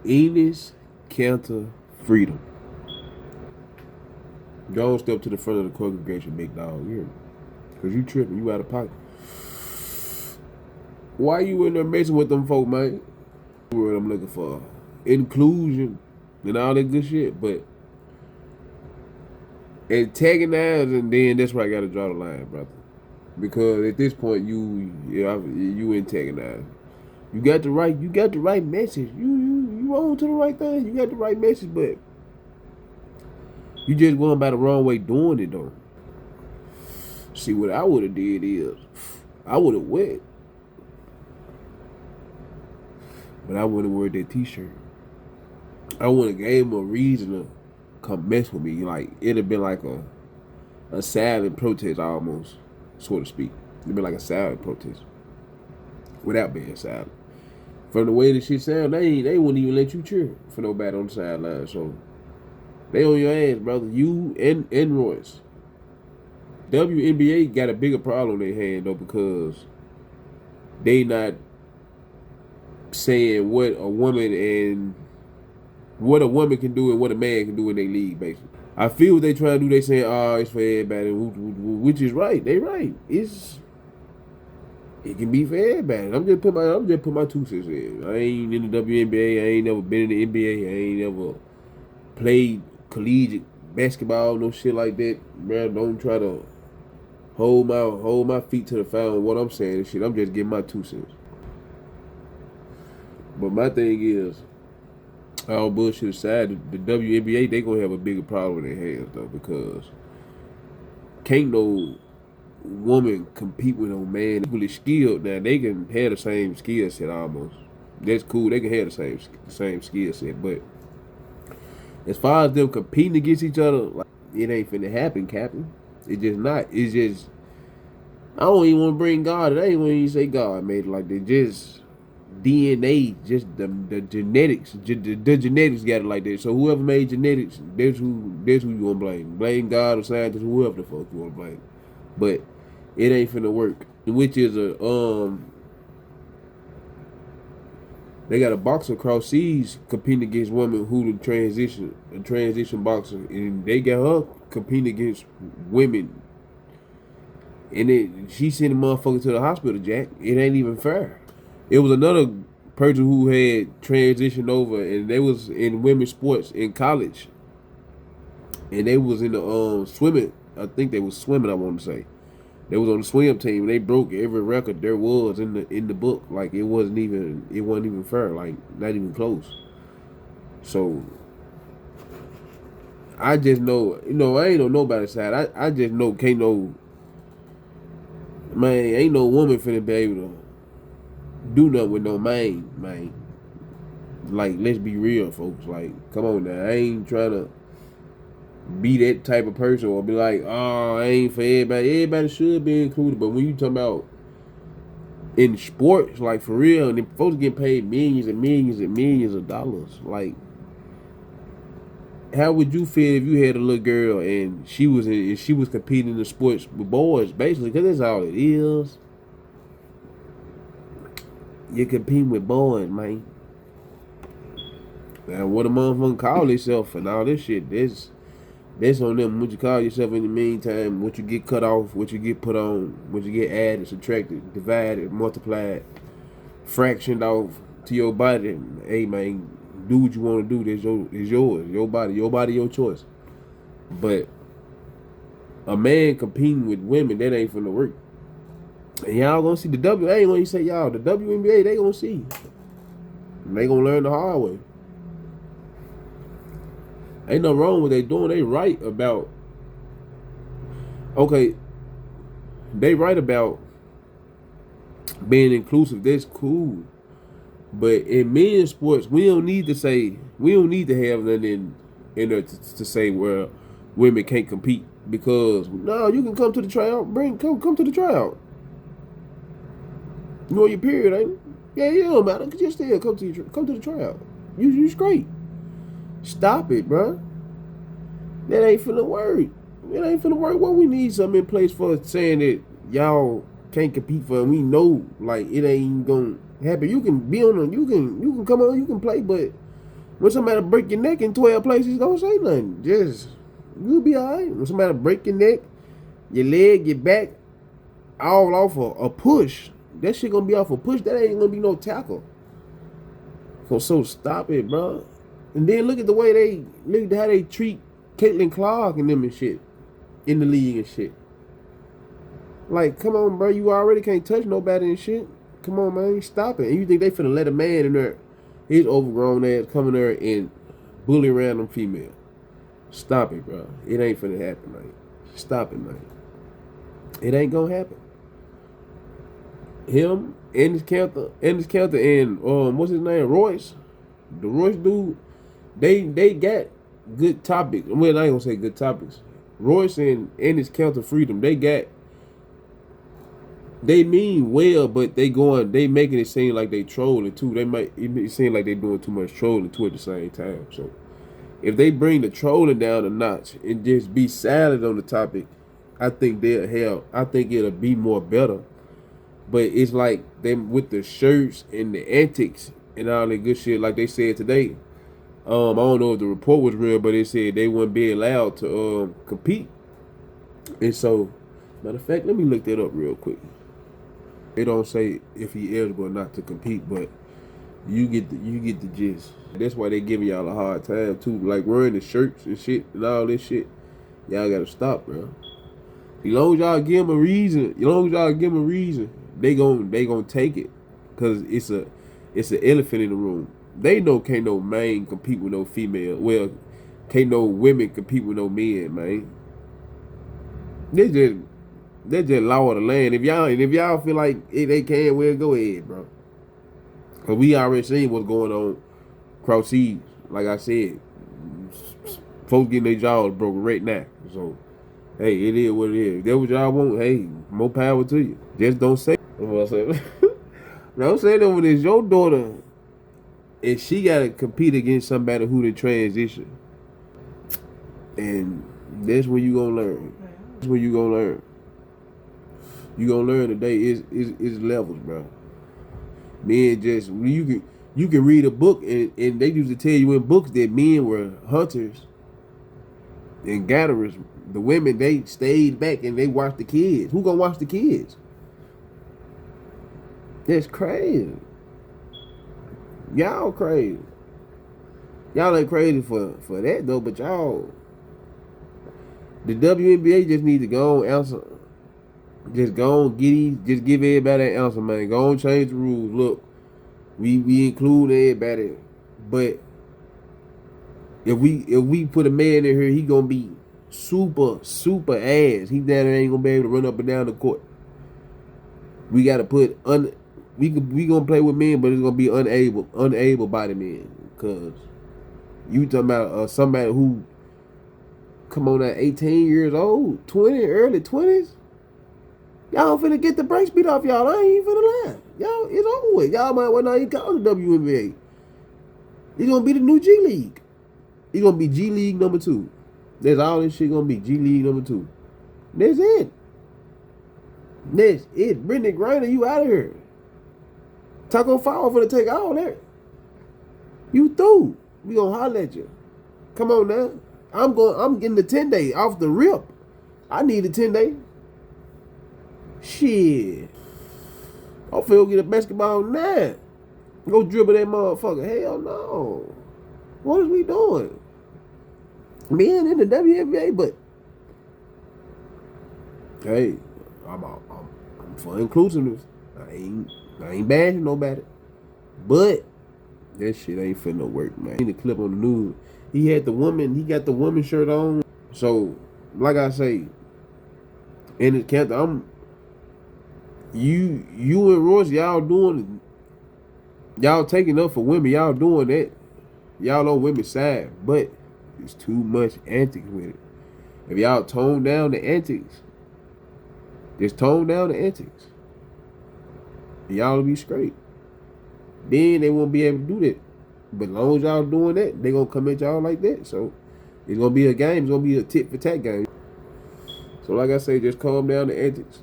Enes Kanter Freedom. Go step to the front of the congregation, big dog. You hear me? Because you tripping. You out of pocket. Why you in there messing with them folk, man? What I'm looking for. Inclusion and all that good shit. But antagonizing, then that's where I got to draw the line, brother. Because at this point, you antagonize. You got the right message. You on to the right thing. You got the right message, but you just going by the wrong way doing it though. See, what I would have did is I would have went, but I wouldn't wear that t-shirt. I would have gave him a reason to come mess with me. Like it'd have been like a silent protest almost, so to speak. It'd be like a silent protest without being silent. From the way that shit sound, they wouldn't even let you cheer for nobody on the sideline. So they on your ass, brother. You and Royce. WNBA got a bigger problem on their hand though, because they not saying what a woman can do and what a man can do in their league, basically. I feel what they trying to do. They saying, "Oh, it's for everybody," which is right. They right. It can be for everybody. I'm just put my 2 cents in. I ain't in the WNBA. I ain't never been in the NBA. I ain't never played collegiate basketball, no shit like that. Man, don't try to hold my feet to the fire on what I'm saying and shit. I'm just getting my 2 cents. But my thing is, all bullshit aside, the WNBA, they gonna have a bigger problem in their hands though, because can't no woman compete with no man equally skilled. Now they can have the same skill set almost. That's cool. They can have the same skill set, but as far as them competing against each other, like, it ain't finna happen, Captain. It just not. It's just I don't even want to bring God. I ain't want to even say God made it like that. Just DNA, just the genetics. The genetics got it like that. So whoever made genetics, that's who you gonna blame. Blame God or scientists, whoever the fuck you wanna blame. But it ain't finna work. Which is they got a boxer across seas competing against women who a transition boxer, and they got her competing against women. And she sent a motherfucker to the hospital, Jack. It ain't even fair. It was another person who had transitioned over, and they was in women's sports in college. And they was in the swimming. I think they was swimming, I want to say. They was on the swim team, and they broke every record there was in the book. Like it wasn't even fair. Like not even close. So I just know, I ain't on nobody's side. I just know can't no man, ain't no woman finna be able to do nothing with no man. Like let's be real, folks. Like come on now, I ain't trying to be that type of person or be like, oh, I ain't for everybody. Everybody should be included. But when you talking about in sports, like for real, and folks getting paid millions and millions and millions of dollars, like how would you feel if you had a little girl and she was competing in the sports with boys, basically, because that's all it is. You're competing with boys, man. Now what a motherfucker call themselves and all this shit, that's on them. What you call yourself in the meantime, what you get cut off, what you get put on, what you get added, subtracted, divided, multiplied, fractioned off to your body. Hey man, do what you want to do. That's yours. Your body, your choice. But a man competing with women, that ain't finna work. And y'all gonna see I ain't gonna say y'all, the WNBA, they gonna see. And they gonna learn the hard way. Ain't nothing wrong with what they doing. They right about, okay, they right about being inclusive. That's cool. But in men's sports, we don't need to have nothing in there to say where women can't compete, because no, you can come to the tryout. Come to the tryout. You on your period, ain't it? Yeah, man. Just still come to the tryout. You straight. Stop it, bro. That ain't finna work. It ain't finna work. What we need something in place for saying that y'all can't compete for, and we know like it ain't gonna happen. You can be on you can come on, you can play, but When somebody break your neck in 12 places, don't say nothing. Just, you'll be all right. When somebody break your neck, your leg, your back, all off a push, that shit gonna be off a push. That ain't gonna be no tackle. So stop it, bro. And then look at the way look at how they treat Caitlin Clark and them and shit in the league and shit. Like, come on, bro. You already can't touch nobody and shit. Come on, man. Stop it. And you think they finna let a man in there, his overgrown ass, come in there and bully around them female? Stop it, bro. It ain't finna happen, man. Stop it, man. It ain't gonna happen. Him, Enes Kanter, and what's his name, Royce, the Royce dude, they got good topics. Well, I ain't gonna say good topics. Royce and Enes Kanter Freedom, they mean well, but they making it seem like they trolling too. It seem like they doing too much trolling too at the same time. So if they bring the trolling down a notch and just be silent on the topic, I think it'll be more better. But it's like them with the shirts and the antics and all that good shit, like they said today. I don't know if the report was real, but they said they wouldn't be allowed to compete. And so, matter of fact, let me look that up real quick. They don't say if he eligible or not to compete, but you get the gist. That's why they giving y'all a hard time too. Like wearing the shirts and shit and all this shit. Y'all gotta stop, bro. As long as y'all give them a reason, they gon' take it, cause it's an elephant in the room. They know can't no man compete with no female. Well, can't no women compete with no men, man. They just law of the land. If y'all feel like they can, well, go ahead, bro. Cause we already seen what's going on across seas. Like I said, folks getting their jaws broken right now. So, hey, it is what it is. If that's what y'all want, hey, more power to you. Just don't say. What I'm saying. Don't say that when it's your daughter and she gotta compete against somebody who done transition. And that's when you gonna learn. That's when you gonna learn. You gonna learn today is levels, bro. Men just you can read a book and they used to tell you in books that men were hunters and gatherers. The women, they stayed back and they watched the kids. Who gonna watch the kids? That's crazy. Y'all crazy. Y'all ain't crazy for that though, but y'all, the WNBA just need to go on answer. Just go on just give everybody an answer, man. Go on change the rules. Look, we include everybody, but if we put a man in here, he gonna be super ass. He down there ain't gonna be able to run up and down the court. We gotta put we gonna play with men, but it's gonna be unable body men. Cause you talking about somebody who come on at 18 years old, 20, early 20s. Y'all finna get the brakes beat off y'all. I ain't even finna lie. Y'all, it's over with. Y'all might not even call the WNBA. It's gonna be the new G League. It's gonna be G League number 2. That's all this shit gonna be. G League number 2. That's it. That's it. Brittany Griner, you out of here. Taco Fall finna take all that. You through. We gonna holler at you. Come on now. I'm getting the 10-day off the rip. I need a 10-day. Shit. I'm finna get a basketball now. Go dribble that motherfucker. Hell no. What is we doing? Men in the WNBA, but hey, I'm for inclusiveness. I ain't bashing nobody. But that shit ain't finna work, man. In the clip on the news, he got the woman shirt on. So, like I say, Enes Kanter, you and Royce, y'all taking up for women, y'all doing that. Y'all on women's side, but it's too much antics with it. If y'all tone down the antics, just tone down the antics, y'all will be straight. Then they won't be able to do that. But as long as y'all doing that, they gonna come at y'all like that. So it's gonna be a game. It's gonna be a tit for tat game. So like I say, just calm down the antics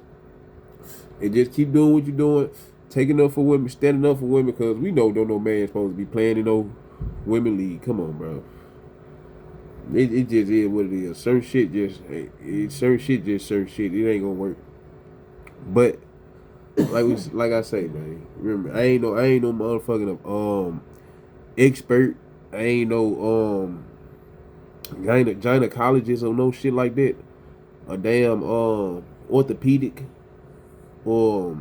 and just keep doing what you're doing, taking up for women, standing up for women, because we know no man supposed to be playing in Women league. Come on, bro. It just is what it is. Certain shit just certain shit just certain shit. It ain't gonna work. But like I say, man. Remember, I ain't no motherfucking expert. I ain't no gynecologist or no shit like that. A damn orthopedic or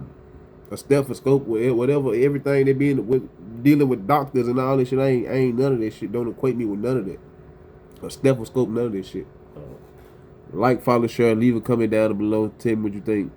a stethoscope, whatever, everything they be dealing with doctors and all this shit. I ain't none of that shit. Don't equate me with none of that. A stethoscope, none of this shit. Like, follow, share, leave a comment down below. Tell me what you think.